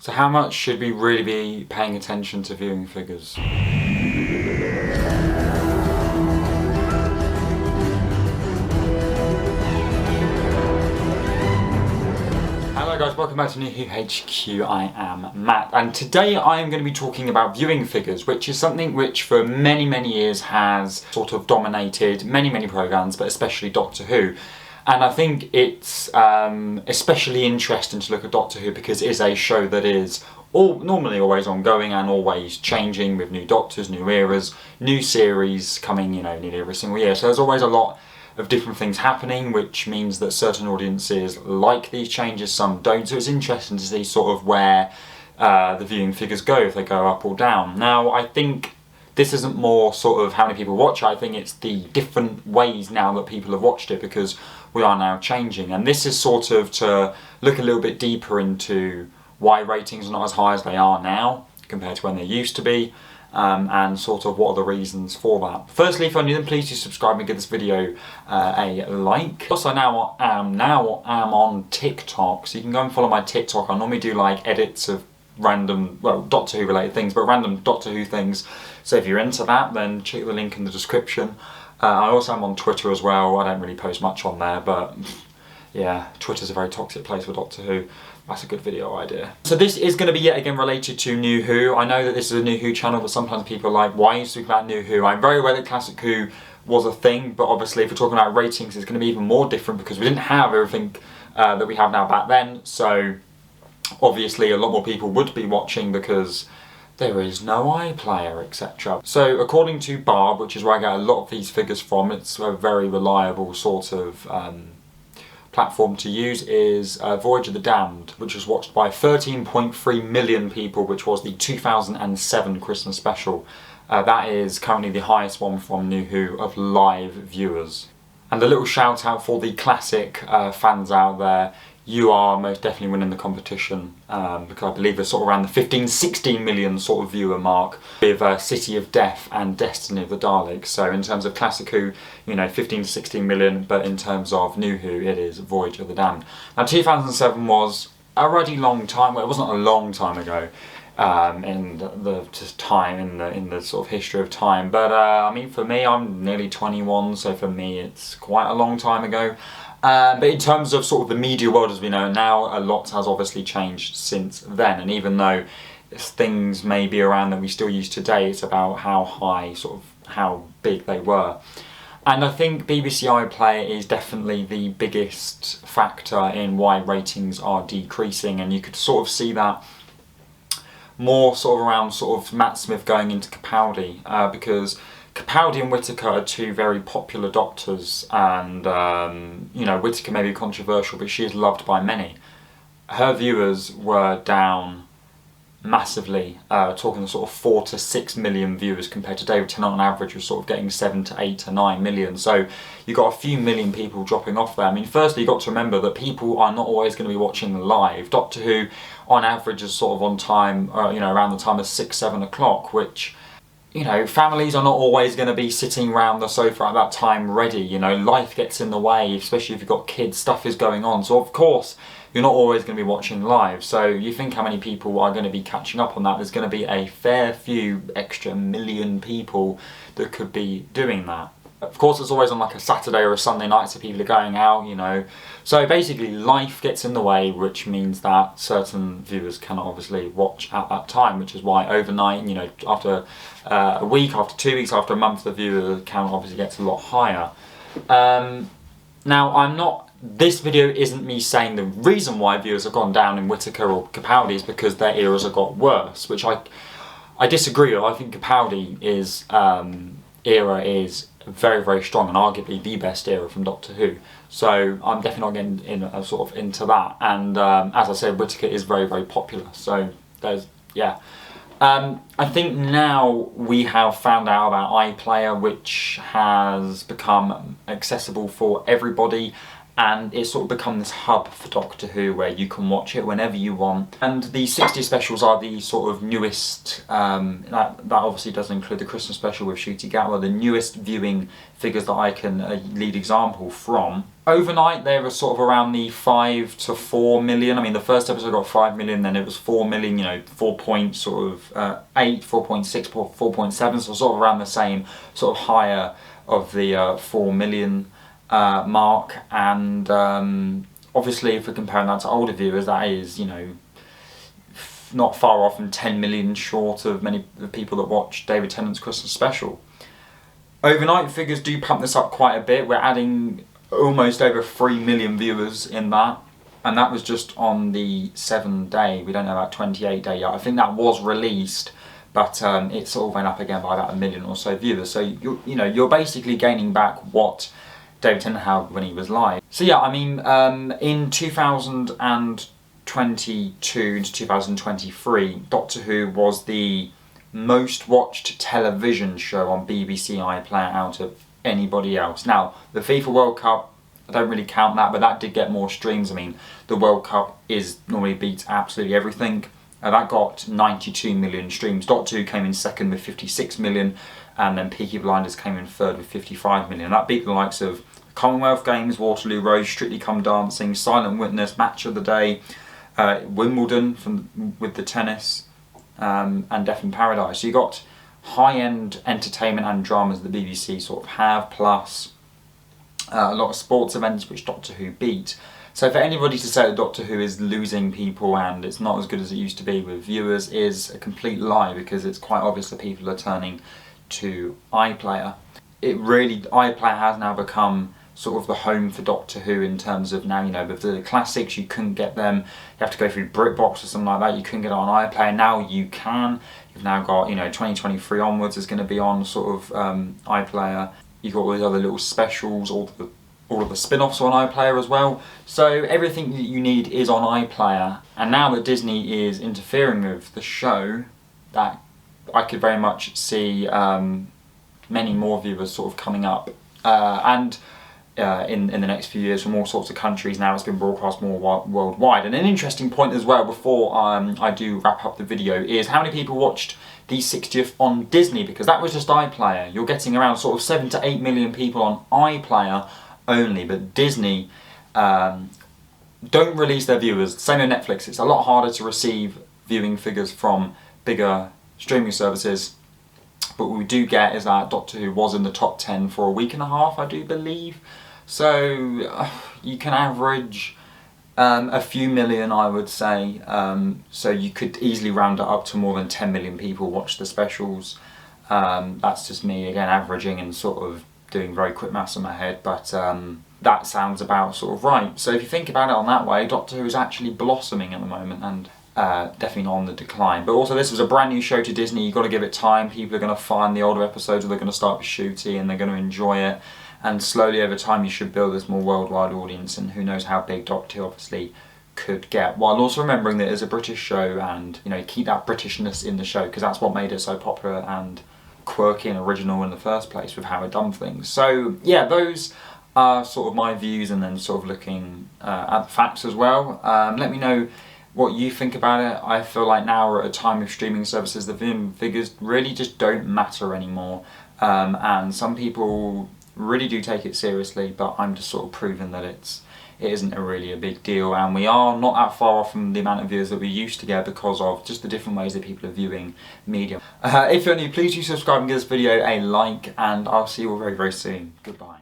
So how much should we really be paying attention to viewing figures? Hello guys, welcome back to New Who HQ. I am Matt, and today I am going to be talking about viewing figures, which is something which for many years has sort of dominated many programmes, but especially Doctor Who. And I think it's especially interesting to look at Doctor Who because it is a show that is normally always ongoing and always changing, with new Doctors, new eras, new series coming, nearly every single year. So there's always a lot of different things happening, which means that certain audiences like these changes, some don't. So it's interesting to see sort of where the viewing figures go, if they go up or down. Now, I think this isn't more sort of how many people watch it, I think it's the different ways now that people have watched it, because we are now changing. And this is sort of to look a little bit deeper into why ratings are not as high as they are now compared to when they used to be, and sort of what are the reasons for that. Firstly, if you're new, then please do subscribe and give this video a like. Also, I am on TikTok, so you can go and follow my TikTok. I normally do like edits of random, well, Doctor Who related things, but random Doctor Who things. So if you're into that, then check the link in the description. I also am on Twitter as well. I don't really post much on there, but yeah, Twitter's a very toxic place for Doctor Who. That's a good video idea. So this is going to be yet again related to New Who. I know that this is a New Who channel, but sometimes people are like, why are you speaking about New Who? I'm very aware that Classic Who was a thing, but obviously if we're talking about ratings, it's going to be even more different because we didn't have everything that we have now back then. So obviously a lot more people would be watching because there is no iPlayer, etc. So according to Barb, which is where I get a lot of these figures from, it's a very reliable sort of platform to use, is Voyage of the Damned, which was watched by 13.3 million people, which was the 2007 Christmas special. That is currently the highest one from New Who of live viewers. And a little shout out for the classic fans out there. You are most definitely winning the competition, because I believe it's sort of around the 15-16 million sort of viewer mark with City of Death and Destiny of the Daleks. So in terms of Classic Who, 15-16 million, but in terms of New Who, it is Voyage of the Damned. Now 2007 was a ruddy long time, well, it wasn't a long time ago in the sort of history of time, but I mean, for me, I'm nearly 21, so for me it's quite a long time ago. But in terms of sort of the media world as we know it now, a lot has obviously changed since then, and even though things may be around that we still use today, it's about how high, sort of how big they were. And I think BBC iPlayer is definitely the biggest factor in why ratings are decreasing, and you could sort of see that more sort of around sort of Matt Smith going into Capaldi, because Capaldi and Whittaker are two very popular doctors, and Whittaker may be controversial, but she is loved by many. Her viewers were down massively, talking sort of 4 to 6 million viewers compared to David Tennant on average was sort of getting 7 to 8 to 9 million. So you got a few million people dropping off there. I mean, firstly, you got to remember that people are not always going to be watching live. Doctor Who, on average, is sort of on time, around the time of 6-7 o'clock, which, families are not always going to be sitting around the sofa at that time ready. Life gets in the way, especially if you've got kids, stuff is going on. So of course, you're not always going to be watching live. So you think how many people are going to be catching up on that. There's going to be a fair few extra million people that could be doing that. Of course, it's always on like a Saturday or a Sunday night, so people are going out, So basically, life gets in the way, which means that certain viewers cannot obviously watch at that time, which is why overnight, after a week, after 2 weeks, after a month, the viewer count obviously gets a lot higher. Now, this video isn't me saying the reason why viewers have gone down in Whittaker or Capaldi is because their eras have got worse, which I disagree with. I think Capaldi's era is very strong and arguably the best era from Doctor Who. So I'm definitely not getting sort of into that. And as I said, Whittaker is very popular. So there's, yeah. I think now we have found out about iPlayer, which has become accessible for everybody. and it's sort of become this hub for Doctor Who where you can watch it whenever you want. And the 60 specials are the sort of newest, that obviously does include the Christmas special with Ncuti Gatwa, the newest viewing figures that I can lead example from. Overnight they were sort of around the 5 to 4 million. I mean, the first episode got 5 million, then it was 4 million, you know, 4.8, 4.6, 4.7, so sort of around the same, sort of higher of the 4 million mark. And obviously if we're comparing that to older viewers, that is, you know, not far off and 10 million short of many of the people that watch David Tennant's Christmas special. Overnight figures do pump this up quite a bit. We're adding almost over 3 million viewers in that, and that was just on the 7 day. We don't know about 28 day yet. I think that was released, but it sort of went up again by about 1 million or so viewers. So you're basically gaining back what David Tennant had when he was live. So yeah, I mean, in 2022 to 2023, Doctor Who was the most watched television show on BBC iPlayer out of anybody else. Now, the FIFA World Cup, I don't really count that, but that did get more streams. I mean, the World Cup normally beats absolutely everything. That got 92 million streams. Doctor Who came in second with 56 million, and then Peaky Blinders came in third with 55 million. That beat the likes of Commonwealth Games, Waterloo Road, Strictly Come Dancing, Silent Witness, Match of the Day, Wimbledon with the tennis, and Death in Paradise. So you got high-end entertainment and dramas that the BBC sort of have, plus a lot of sports events which Doctor Who beat. So for anybody to say that Doctor Who is losing people and it's not as good as it used to be with viewers is a complete lie, because it's quite obvious that people are turning to iPlayer. iPlayer has now become sort of the home for Doctor Who in terms of now, you know, with the classics you couldn't get them, you have to go through BritBox or something like that, you couldn't get it on iPlayer. Now you can. You've now got, you know, 2023 onwards is going to be on sort of iPlayer. You've got all these other little specials, all of the spin-offs on iPlayer as well. So everything that you need is on iPlayer. And now that Disney is interfering with the show, that I could very much see many more viewers sort of coming up. In the next few years from all sorts of countries. Now it's been broadcast more worldwide. And an interesting point as well, before I do wrap up the video, is how many people watched the 60th on Disney, because that was just iPlayer. You're getting around sort of 7 to 8 million people on iPlayer only, but Disney don't release their viewers. Same with Netflix. It's a lot harder to receive viewing figures from bigger streaming services. But what we do get is that Doctor Who was in the top 10 for a week and a half, I do believe. So you can average a few million, I would say. So you could easily round it up to more than 10 million people watch the specials. That's just me, again, averaging and sort of doing very quick maths in my head. But that sounds about sort of right. So if you think about it on that way, Doctor Who is actually blossoming at the moment, and definitely not on the decline. But also, this was a brand new show to Disney. You've got to give it time. People are going to find the older episodes, or they're going to start with Ncuti and they're going to enjoy it. And slowly over time you should build this more worldwide audience, and who knows how big Doctor Who obviously could get, while also remembering that it's a British show, and, you know, keep that Britishness in the show, because that's what made it so popular and quirky and original in the first place with how it done things. So yeah, those are sort of my views, and then sort of looking at the facts as well. Let me know what you think about it. I feel like now we're at a time of streaming services, the viewing figures really just don't matter anymore, and some people really do take it seriously, but I'm just sort of proving that it isn't really a big deal, and we are not that far off from the amount of viewers that we used to get because of just the different ways that people are viewing media. If you're new, please do subscribe and give this video a like, and I'll see you all very, very soon. Goodbye.